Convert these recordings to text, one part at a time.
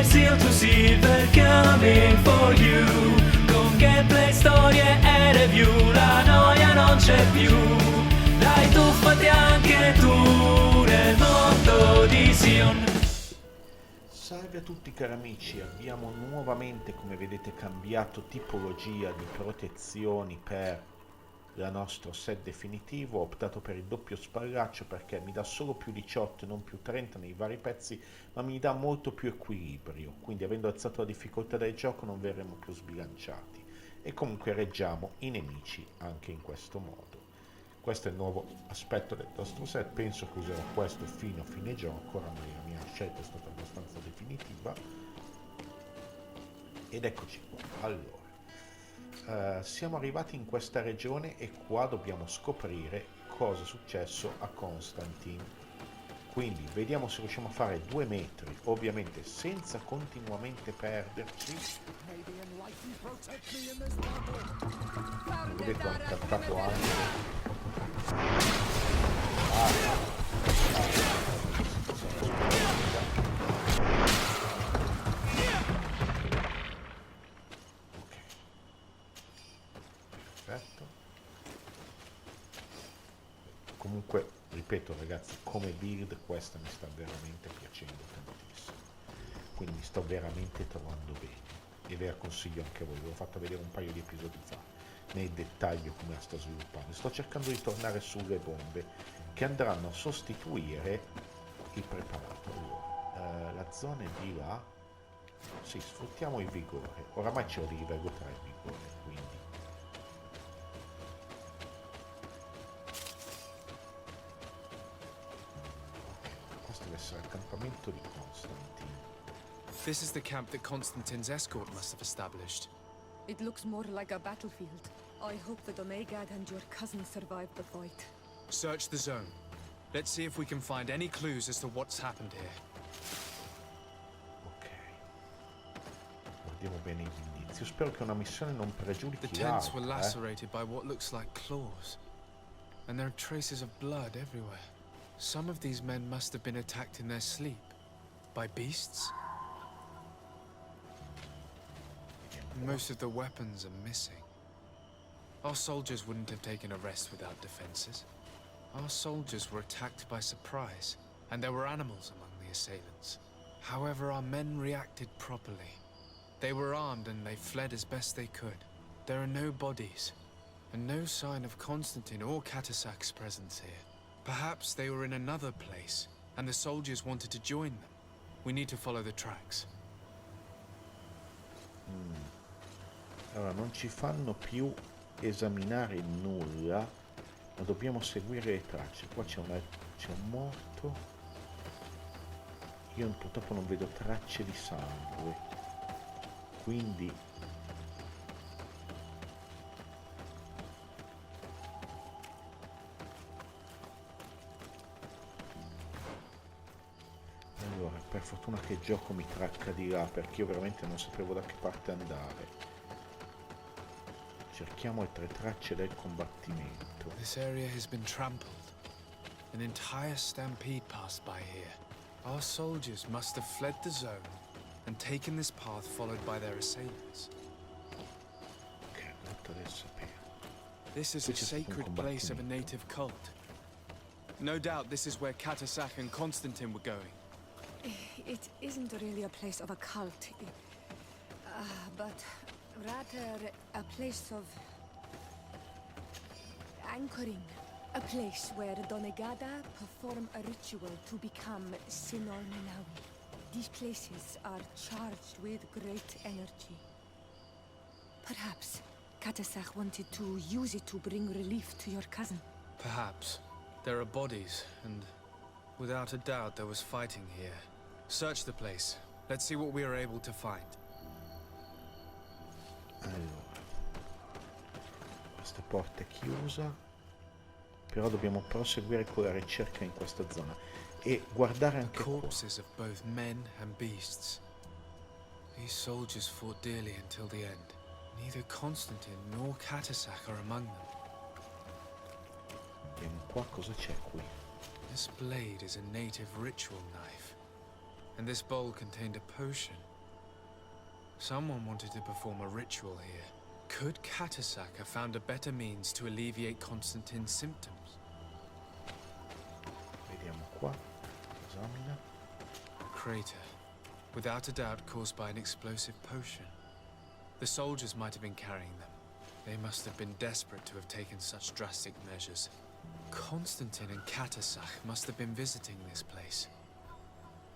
Seal to Silver coming for you. Con gameplay, storie e review, la noia non c'è più. Dai, tuffati anche tu nel mondo di Sion. Salve a tutti cari amici, abbiamo nuovamente, come vedete, cambiato tipologia di protezioni per il nostro set definitivo. Ho optato per il doppio spallaccio perché mi dà solo più 18 e non più 30 nei vari pezzi, ma mi dà molto più equilibrio, quindi avendo alzato la difficoltà del gioco non verremo più sbilanciati e comunque reggiamo i nemici anche in questo modo. Questo è il nuovo aspetto del nostro set, penso che userò questo fino a fine gioco, oramai la mia scelta è stata abbastanza definitiva. Ed eccoci qua, allora. Siamo arrivati in questa regione e qua dobbiamo scoprire cosa è successo a Constantin. Quindi vediamo se riusciamo a fare 2 metri, ovviamente senza continuamente perderci. Vedete, ho incantato anche. Comunque, ripeto ragazzi, come build questa mi sta veramente piacendo tantissimo, quindi mi sto veramente trovando bene e ve la consiglio anche a voi. Vi ho fatto vedere un paio di episodi fa nel dettaglio come la sto sviluppando. Sto cercando di tornare sulle bombe che andranno a sostituire il preparato. Allora, la zona è di là. Sì, sfruttiamo il vigore, oramai ce l'ho di livello 3 il vigore, quindi accampamento di Constantin. This is the camp that Constantin's escort must have established. It looks more like a battlefield. I hope that Omegad and your cousin survived the fight. Search the zone. Let's see if we can find any clues as to what's happened here. Ok. Guardiamo bene gli indizi. Io spero che una missione non pregiudichi The tents were l'altra, lacerated by what looks like claws. And there are traces of blood everywhere. Some of these men must have been attacked in their sleep. By beasts? Most of the weapons are missing. Our soldiers wouldn't have taken a rest without defenses. Our soldiers were attacked by surprise, and there were animals among the assailants. However, our men reacted properly. They were armed and they fled as best they could. There are no bodies, and no sign of Constantin or Katasak's presence here. Perhaps they were in another place, and the soldiers wanted to join them. We need to follow the tracks. Allora, non ci fanno più esaminare nulla, ma dobbiamo seguire le tracce. Qua c'è un morto. Io purtroppo non vedo tracce di sangue, quindi per fortuna che il gioco mi tracca di là, perché io veramente non sapevo da che parte andare. Cerchiamo altre tracce del combattimento. This area has been trampled. An entire stampede passed by here. Our soldiers must have fled the zone and taken this path followed by their assailants. Ok, molto da sapere. This is a sacred place of a native cult. No doubt this is where Katasak and Constantin were going. It isn't really a place of a cult, but rather a place of anchoring. A place where Donegada perform a ritual to become Sinor-Minawi. These places are charged with great energy. Perhaps Katasak wanted to use it to bring relief to your cousin. Perhaps. There are bodies, and without a doubt there was fighting here. Search the place. Let's see what we are able to find. Allora, questa porta è chiusa, però dobbiamo proseguire con la ricerca in questa zona e guardare anche qua. Corpses of both men and beasts. These soldiers fought dearly until the end. Neither Constantin nor Katasak are among them. Vediamo qua cosa c'è qui. This blade is a native ritual knife. And this bowl contained a potion. Someone wanted to perform a ritual here. Could Catasac have found a better means to alleviate Constantin's symptoms? Vediamo qua. Esamina. Crater. Without a doubt caused by an explosive potion. The soldiers might have been carrying them. They must have been desperate to have taken such drastic measures. Constantin and Catasac must have been visiting this place.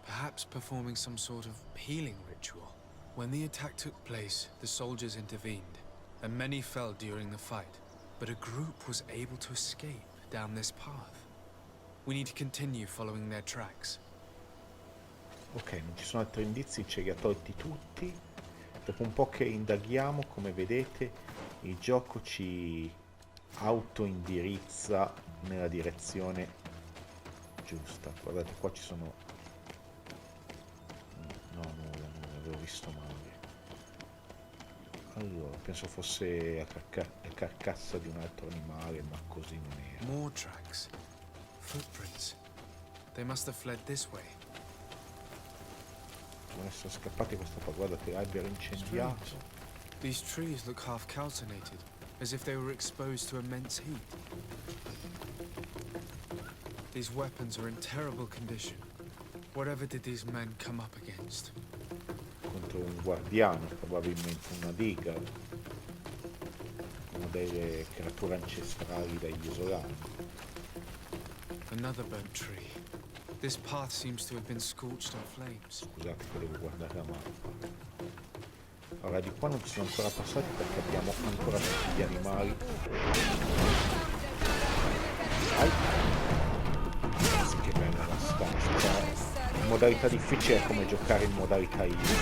Perhaps performing some sort of healing ritual. When the attack took place, the soldiers intervened, and many fell during the fight. But a group was able to escape down this path. We need to continue following their tracks. Ok, non ci sono altri indizi, ce li ha tolti tutti. Dopo un po' che indaghiamo, come vedete, il gioco ci auto-indirizza nella direzione giusta. Guardate, qua ci sono... No, nulla, avevo visto male. Allora, penso fosse la carcassa di un altro animale, ma così non era. More tracks. Footprints. They must have fled this way. Devono essere scappati questa qua, guardate, l'albero incendiato. These trees look half calcinated, as if they were exposed to immense heat. These weapons are in terrible condition. Whatever did these men come up against? Contro un guardiano, probabilmente una diga, una delle creature ancestrali degli isolani. Another burnt tree. This path seems to have been scorched in flames. Scusate che devo guardare la mappa. Allora, di qua non ci siamo ancora passati perché abbiamo ancora tutti gli animali. Sì, che bella la stanza. Cioè, in modalità difficile è come giocare in modalità easy.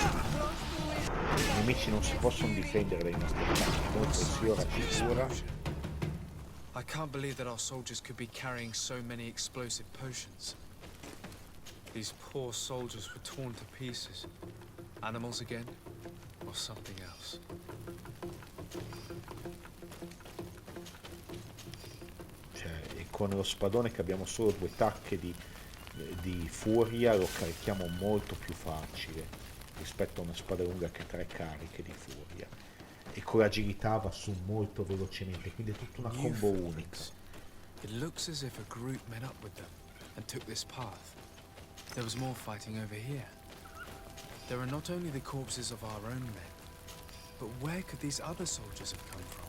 I nemici non si possono difendere dai nostri attacchi, comunque si ora ci cura. I can't believe that our soldiers could be carrying so many explosive potions. These poor soldiers were torn to pieces. Animals again? Or something else? Cioè, e con lo spadone che abbiamo solo 2 tacche di furia lo carichiamo molto più facile rispetto a una spada lunga che ha 3 cariche di furia. E con l'agilità va su molto velocemente, quindi è tutta una combo unica. It looks as if a group met up with them and took this path. There was more fighting over here. There are not only the corpses of our own men, but where could these other soldiers have come from?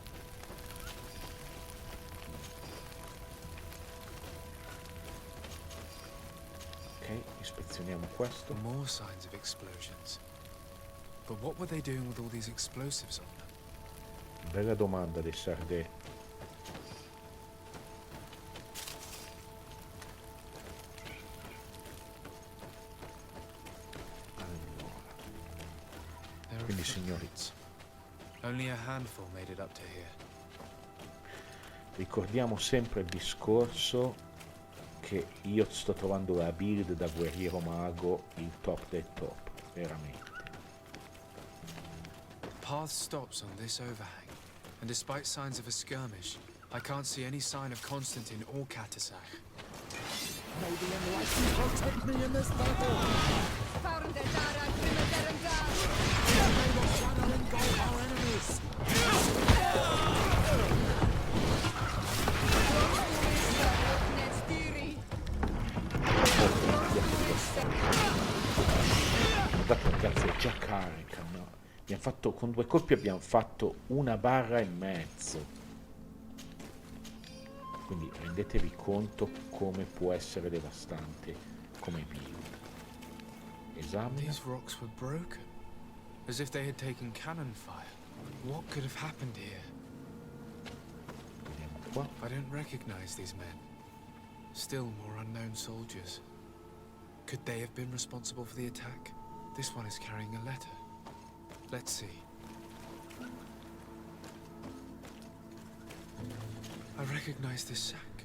Ok, ispezioniamo questo. More signs of explosions. But what were they doing with all these explosives on them? Bella domanda dei Sardè. Quindi signori, Only a handful made it up to here. ricordiamo sempre il discorso che io sto trovando la build da guerriero mago il top del top, veramente. The path stops on this overhang, and despite signs of a skirmish, I can't see any sign of Constantin or Catasac. May the enlightened protect me in this battle! Found the Dara, Prima May the shadow engulf our enemies! Guardate ragazzi, è già carica, no? Abbiamo fatto, con 2 colpi abbiamo fatto 1,5 barre. Quindi rendetevi conto come può essere devastante come build. Esamina. These rocks were broken, as if they had taken cannon fire. What could have happened here? Vediamo qua. I don't recognize these men. Still more unknown soldiers. Could they have been responsible for the attack? This one is carrying a letter. Let's see. I recognize this sack.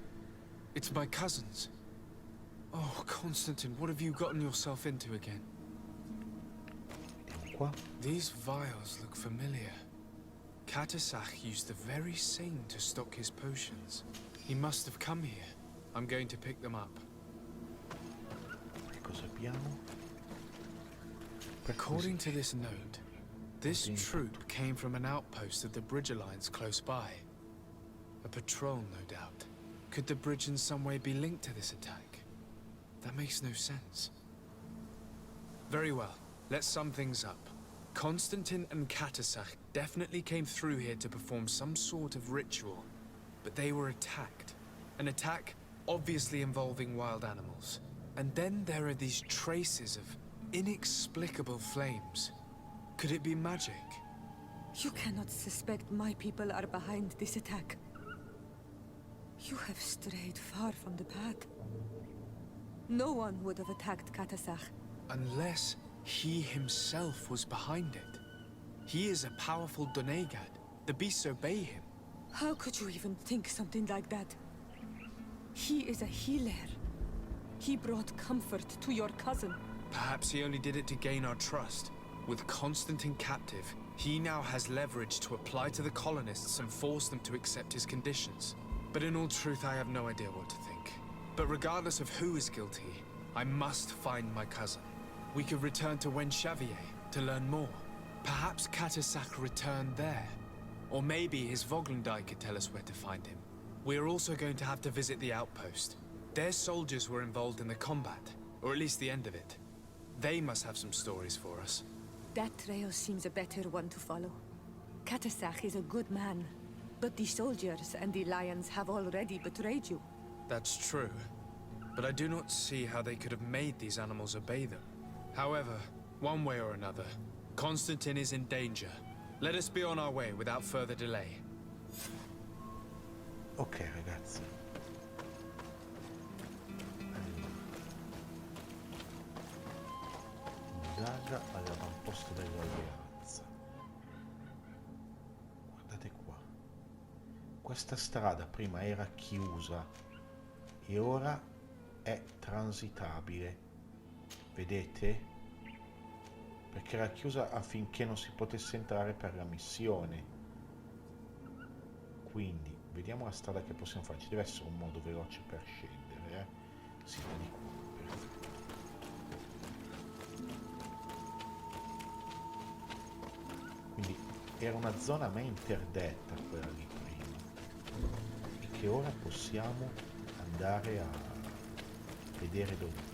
It's my cousin's. Oh, Constantin, what have you gotten yourself into again? Vediamo qua. These vials look familiar. Catasac used the very same to stock his potions. He must have come here. I'm going to pick them up. Che cosa abbiamo? According to this note, this troop came from an outpost of the Bridge Alliance close by. A patrol, no doubt. Could the bridge in some way be linked to this attack? That makes no sense. Very well, let's sum things up. Constantin and Katasach definitely came through here to perform some sort of ritual, but they were attacked. An attack obviously involving wild animals. And then there are these traces of inexplicable flames. Could it be magic? You cannot suspect my people are behind this attack. You have strayed far from the path. No one would have attacked Katasach. Unless he himself was behind it. He is a powerful Donegad. The beasts obey him. How could you even think something like that? He is a healer. He brought comfort to your cousin. Perhaps he only did it to gain our trust. With Constantin captive, he now has leverage to apply to the colonists and force them to accept his conditions. But in all truth, I have no idea what to think. But regardless of who is guilty, I must find my cousin. We could return to Xavier to learn more. Perhaps Katasach returned there. Or maybe his Voglendai could tell us where to find him. We're also going to have to visit the outpost. Their soldiers were involved in the combat, or at least the end of it. They must have some stories for us. That trail seems a better one to follow. Katasach is a good man, but the soldiers and the lions have already betrayed you. That's true, but I do not see how they could have made these animals obey them. However, one way or another, Constantin is in danger. Let us be on our way without further delay. Ok ragazzi, indaga all'avamposto dell'alleanza. Guardate qua, questa strada prima era chiusa e ora è transitabile, vedete? Perché era chiusa affinché non si potesse entrare per la missione. Quindi vediamo la strada che possiamo fare. Ci deve essere un modo veloce per scendere, Sì, da di qua, perfetto. Quindi era una zona ma interdetta quella lì prima, e che ora possiamo andare a vedere dove.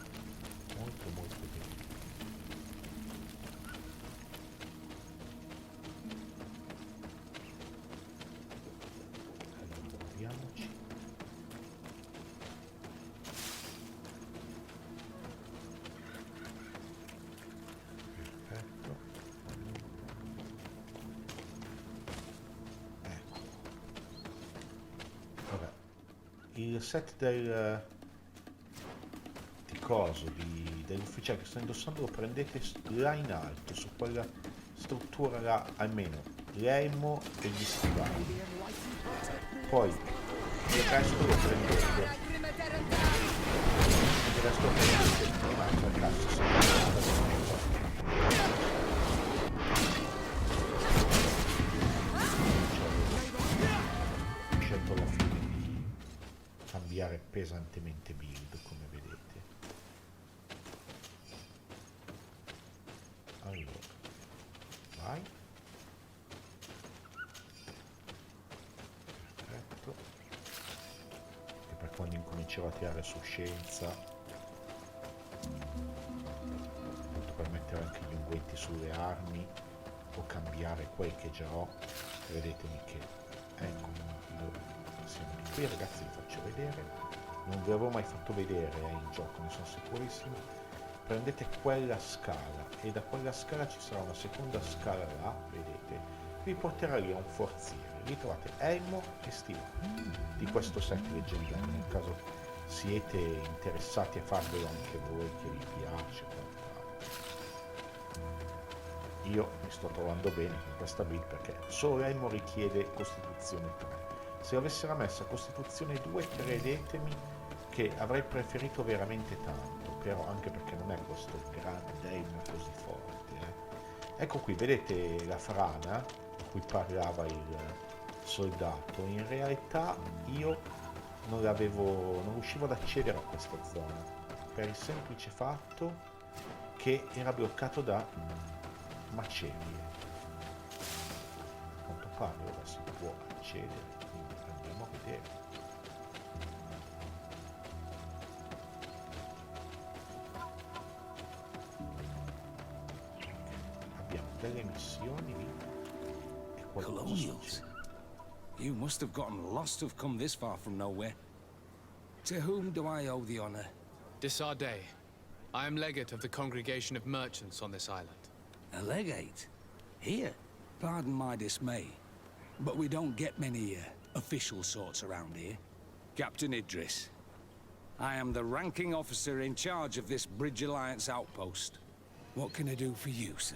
Molto molto bene. Perfetto. Ecco. Ora, il set di coso dell'ufficiale che sto indossando lo prendete là in alto, su quella struttura là, almeno l'elmo e gli stivali. Poi il resto lo prendete. Il resto lo prendete un'altra cazzo. Ho scelto alla fine di cambiare pesantemente build, come vedete. Allora, vai. Perfetto. Che per quando incomincerò a tirare su scienza, appunto per mettere anche gli unguenti sulle armi o cambiare quel che già ho, vedetemi che ecco, siamo di qui ragazzi, vi faccio vedere, non vi avevo mai fatto vedere in gioco, ne sono sicurissimo. Prendete quella scala e da quella scala ci sarà una seconda scala là, vedete, vi porterà lì a un forziere, lì trovate elmo e stivali di questo set leggendario, nel caso siete interessati a farvelo anche voi, che vi piace quant'altro. Io mi sto trovando bene con questa build perché solo l'elmo richiede costituzione 3. Se avessero messa costituzione 2, credetemi che avrei preferito veramente tanto, però anche perché non è questo grande elmo così forte. Ecco qui, vedete la frana di cui parlava il soldato? In realtà io non riuscivo ad accedere a questa zona per il semplice fatto che che era bloccato da macerie. A quanto pare ora si può accedere, quindi andiamo a vedere. Abbiamo delle missioni lì e qualcosa Colonials. succede. You must have gotten lost to have come this far from nowhere. To whom do I owe the honor? Desarde. I am legate of the congregation of merchants on this island. A legate? Here? Pardon my dismay, but we don't get many official sorts around here. Captain Idris. I am the ranking officer in charge of this Bridge Alliance outpost. What can I do for you, sir?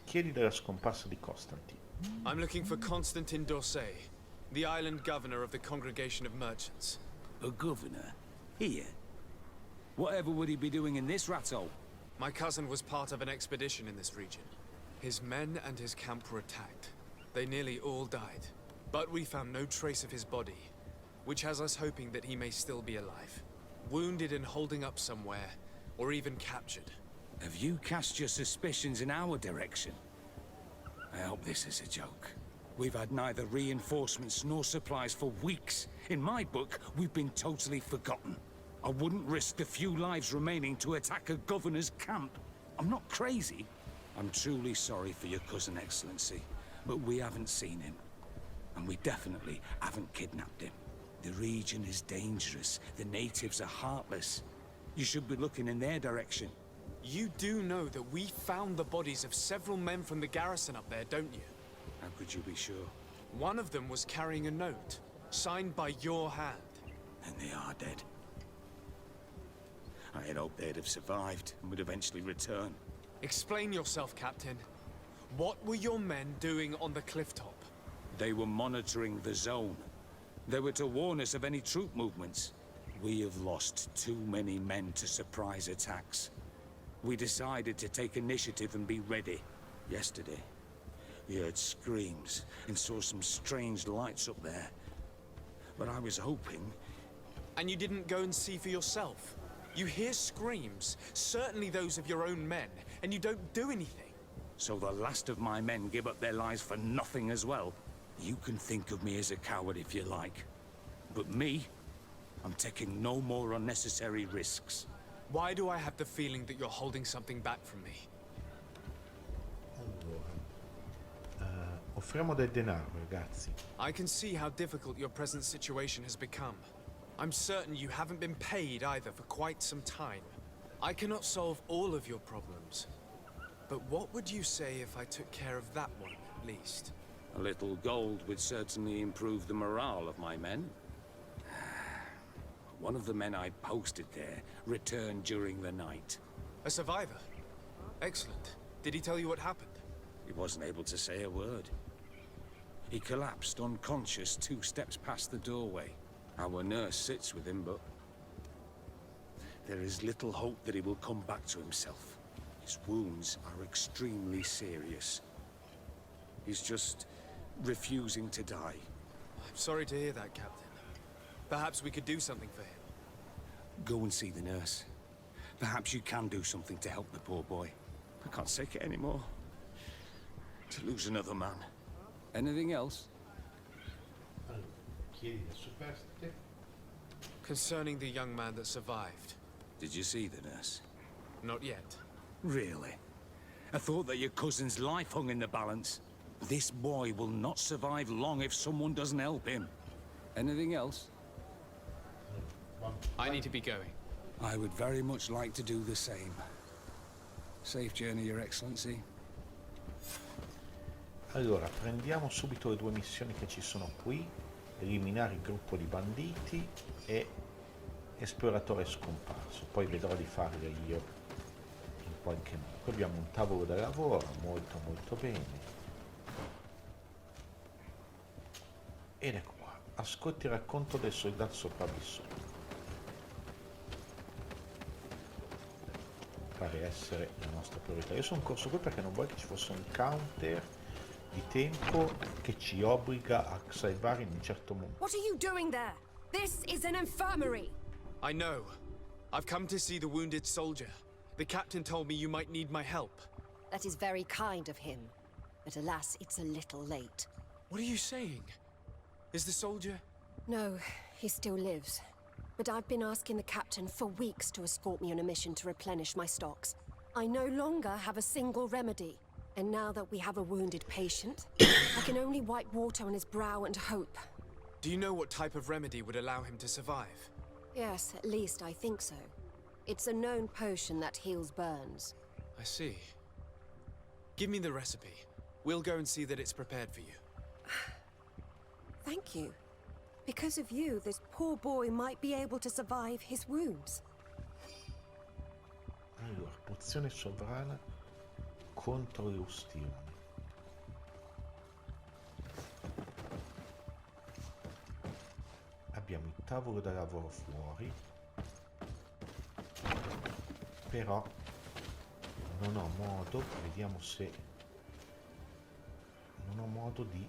Chiedi della scomparsa di Constantin. I'm looking for Constantin d'Orsay, the island governor of the congregation of merchants. A governor? Here? Whatever would he be doing in this rattle? My cousin was part of an expedition in this region. His men and his camp were attacked. They nearly all died. But we found no trace of his body, which has us hoping that he may still be alive. Wounded and holding up somewhere, or even captured. Have you cast your suspicions in our direction? I hope this is a joke. We've had neither reinforcements nor supplies for weeks. In my book, we've been totally forgotten. I wouldn't risk the few lives remaining to attack a governor's camp. I'm not crazy. I'm truly sorry for your cousin, Excellency, but we haven't seen him. And we definitely haven't kidnapped him. The region is dangerous. The natives are heartless. You should be looking in their direction. You do know that we found the bodies of several men from the garrison up there, don't you? How could you be sure? One of them was carrying a note, signed by your hand. And they are dead. I had hoped they'd have survived and would eventually return. Explain yourself, Captain. What were your men doing on the clifftop? They were monitoring the zone. They were to warn us of any troop movements. We have lost too many men to surprise attacks. We decided to take initiative and be ready. Yesterday, we heard screams and saw some strange lights up there. But I was hoping... And you didn't go and see for yourself? You hear screams, certainly those of your own men, and you don't do anything. So the last of my men give up their lives for nothing as well? You can think of me as a coward if you like. But me, I'm taking no more unnecessary risks. Why do I have the feeling that you're holding something back from me? Allora, offriamo del denaro, ragazzi. I can see how difficult your present situation has become. I'm certain you haven't been paid either for quite some time. I cannot solve all of your problems. But what would you say if I took care of that one, at least? A little gold would certainly improve the morale of my men. One of the men I posted there returned during the night. A survivor? Excellent. Did he tell you what happened? He wasn't able to say a word. He collapsed unconscious 2 steps past the doorway. Our nurse sits with him, but there is little hope that he will come back to himself. His wounds are extremely serious. He's just refusing to die. I'm sorry to hear that, Captain. Perhaps we could do something for him. Go and see the nurse. Perhaps you can do something to help the poor boy. I can't take it anymore. To lose another man. Anything else? Allora, chiedi del superstite. Concerning the young man that survived. Did you see the nurse? Not yet. Really? I thought that your cousin's life hung in the balance. This boy will not survive long if someone doesn't help him. Anything else? I need to be going. I would very much like to do the same. Safe journey, Your Excellency. Allora, prendiamo subito le 2 missioni che ci sono qui. Eliminare il gruppo di banditi e esploratore scomparso. Poi vedrò di farle io in qualche modo. Qui abbiamo un tavolo da lavoro, molto molto bene. Ed ecco qua, ascolti il racconto del soldato sopravvissuto. Pare essere la nostra priorità. Io sono corso qui perché non voglio che ci fosse un counter di tempo che ci obbliga a salvare in un certo momento. What are you doing there? This is an infirmary. I know. I've come to see the wounded soldier. The captain told me you might need my help. That is very kind of him. But alas, it's a little late. What are you saying? Is the soldier... No, he still lives. But I've been asking the captain for weeks to escort me on a mission to replenish my stocks. I no longer have a single remedy. And now that we have a wounded patient, I can only wipe water on his brow and hope. Do you know what type of remedy would allow him to survive? Yes, at least I think so. It's a known potion that heals burns. I see. Give me the recipe. We'll go and see that it's prepared for you. Thank you. Because of you, this poor boy might be able to survive his wounds. Allora, pozione sovrana contro le ustioni. Abbiamo il tavolo da lavoro fuori, però non ho modo, vediamo se non ho modo di,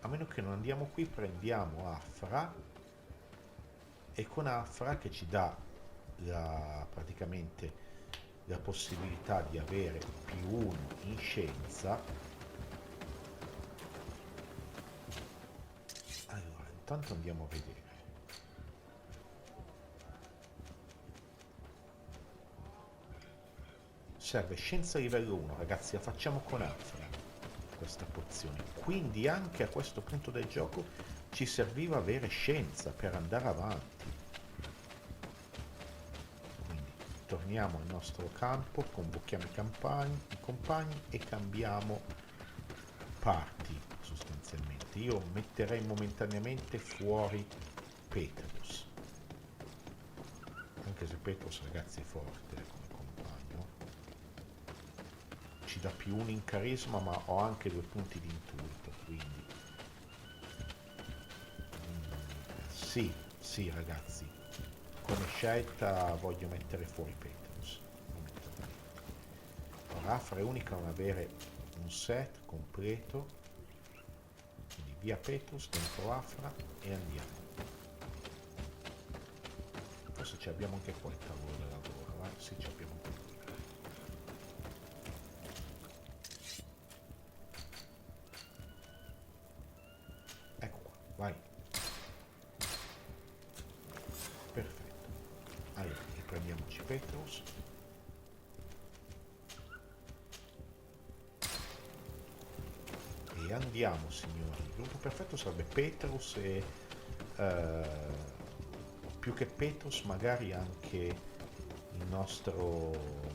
a meno che non andiamo qui, prendiamo Afra, e con Afra che ci dà praticamente la possibilità di avere +1 in scienza. Allora, intanto andiamo a vedere. Serve scienza livello 1, ragazzi, la facciamo con Afra questa pozione, quindi anche a questo punto del gioco ci serviva avere scienza per andare avanti. Quindi torniamo al nostro campo, convochiamo i compagni e cambiamo parti sostanzialmente. Io metterei momentaneamente fuori Petrus, anche se Petrus, ragazzi, è forte come compagno, ci dà +1 in carisma, ma ho anche 2 punti di intuito, quindi sì ragazzi, come scelta voglio mettere fuori Petrus momentaneamente. Ora Afra è unica a non avere un set completo, quindi via Petrus, dentro Afra e andiamo. Forse ci abbiamo anche qua il tavolo da lavoro, sì, ci abbiamo anche qui. Ecco qua, vai. Perfetto. Allora, riprendiamoci Petrus. E andiamo, signori. Il gruppo perfetto sarebbe Petrus e più che Petrus magari anche il nostro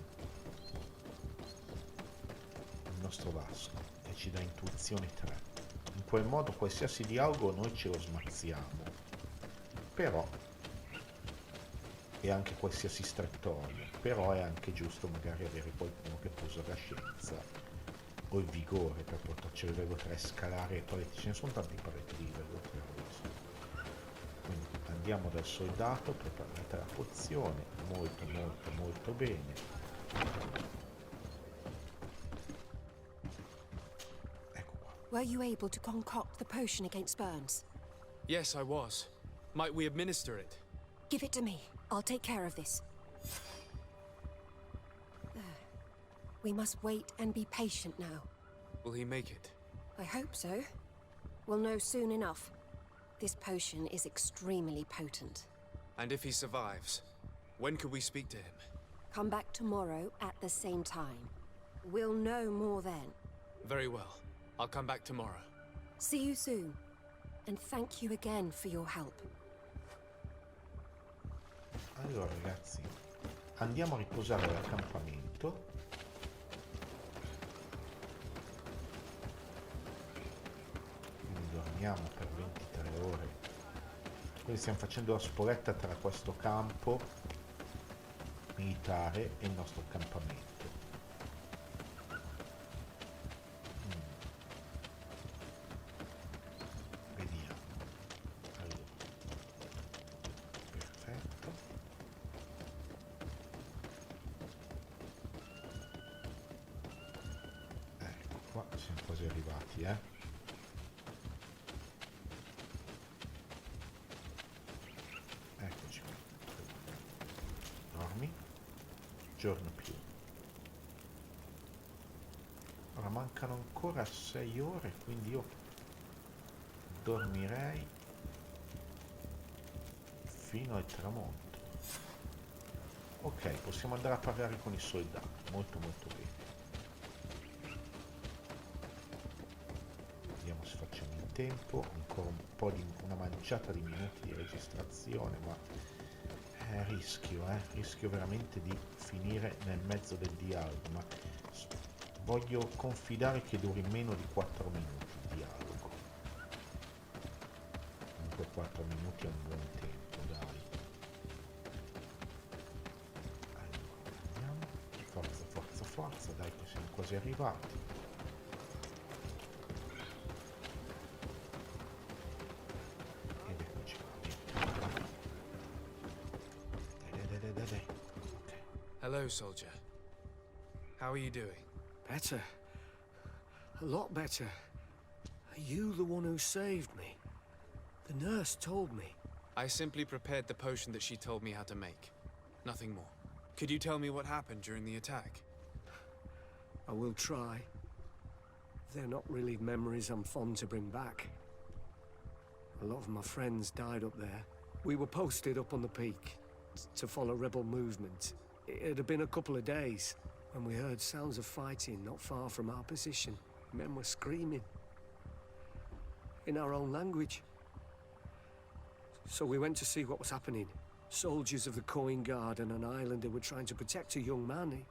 Vasco, che ci dà intuizione 3. In quel modo qualsiasi dialogo noi ce lo smazziamo, però, e anche qualsiasi strettorio, però è anche giusto magari avere qualcuno che usa la scienza o il vigore per portarci a livello 3, scalare i paletti. Ce ne sono tanti paletti di livello 3 adesso. Quindi andiamo dal soldato, preparate la pozione, molto bene. Were you able to concoct the potion against burns? Yes, I was. Might we administer it? Give it to me. I'll take care of this. We must wait and be patient now. Will he make it? I hope so. We'll know soon enough. This potion is extremely potent. And if he survives, when could we speak to him? Come back tomorrow at the same time. We'll know more then. Very well. I'll come back tomorrow. See you soon. And thank you again for your help. Allora ragazzi, andiamo a riposare all'accampamento. Quindi dormiamo per 23 ore. Quindi stiamo facendo la spoletta tra questo campo militare e il nostro accampamento. Vediamo. Allora. Perfetto. Ecco qua, siamo quasi arrivati, Eccoci qua. giorno più. Ora mancano ancora 6 ore, quindi io dormirei fino al tramonto. Ok, possiamo andare a parlare con i soldati, molto molto bene. Vediamo se facciamo in tempo, ancora un po' di una manciata di minuti di registrazione, ma rischio veramente di finire nel mezzo del dialogo, ma voglio confidare che duri meno di 4 minuti il dialogo. Comunque 4 minuti è un buon tempo, dai. Allora, andiamo. Forza, dai che siamo quasi arrivati. Ed eccoci qua. Dai. Ok. Hello, soldier. How are you doing? Better. A lot better. Are you the one who saved me? The nurse told me. I simply prepared the potion that she told me how to make. Nothing more. Could you tell me what happened during the attack? I will try. They're not really memories I'm fond to bring back. A lot of my friends died up there. We were posted up on the peak to follow rebel movement. It had been a couple of days when we heard sounds of fighting not far from our position. Men were screaming in our own language. So we went to see what was happening. Soldiers of the Coin Guard and an islander were trying to protect a young man.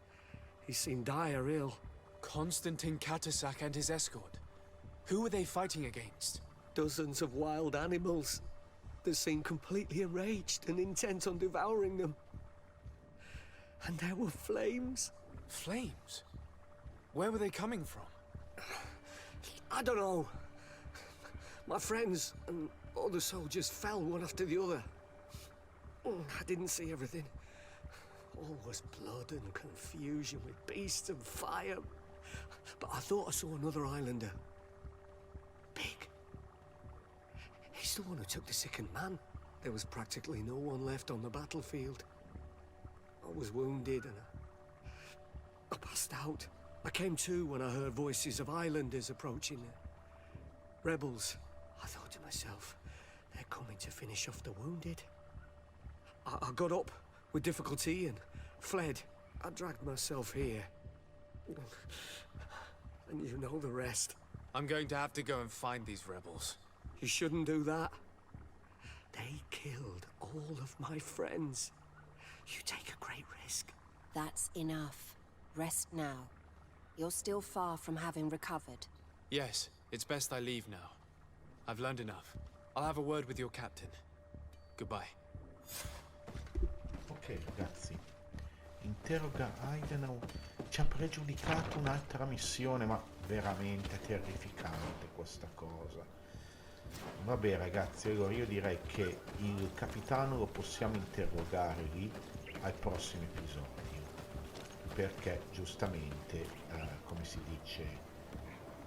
He seemed dire ill. Constantin Katasak and his escort. Who were they fighting against? Dozens of wild animals. They seemed completely enraged and intent on devouring them. And there were flames. Flames? Where were they coming from? I don't know. My friends and other soldiers fell one after the other. I didn't see everything. All was blood and confusion with beasts and fire. But I thought I saw another islander. Big. He's the one who took the sickened man. There was practically no one left on the battlefield. I was wounded and I passed out. I came to when I heard voices of islanders approaching. Rebels. I thought to myself, they're coming to finish off the wounded. I got up with difficulty and fled. I dragged myself here. And you know the rest. I'm going to have to go and find these rebels. You shouldn't do that. They killed all of my friends. You take a great risk. That's enough. Rest now. You're still far from having recovered. Yes, it's best I leave now. I've learned enough. I'll have a word with your captain. Goodbye. Ok ragazzi, interroga Aidenau, ci ha pregiudicato un'altra missione, ma veramente terrificante questa cosa. Vabbè ragazzi, allora io direi che il capitano lo possiamo interrogare lì al prossimo episodio, perché giustamente, come si dice,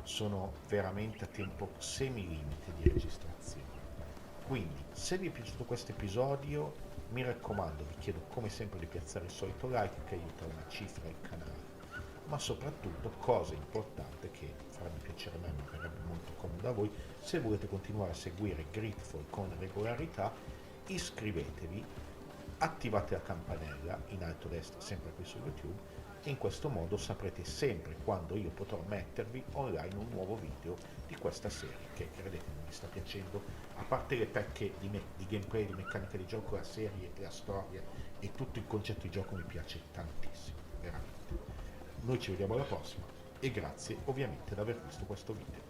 sono veramente a tempo semilimite di registrazione. Quindi, se vi è piaciuto questo episodio, mi raccomando, vi chiedo come sempre di piazzare il solito like che aiuta una cifra il canale, ma soprattutto, cosa importante che farebbe piacere a me, ma verrebbe molto comodo a voi, se volete continuare a seguire GreedFall con regolarità, iscrivetevi, attivate la campanella in alto a destra sempre qui su YouTube, e in questo modo saprete sempre quando io potrò mettervi online un nuovo video di questa serie che, credetemi, mi sta piacendo. A parte le pecche di gameplay, di meccanica di gioco, la serie, la storia e tutto il concetto di gioco mi piace tantissimo, veramente. Noi ci vediamo alla prossima e grazie ovviamente di aver visto questo video.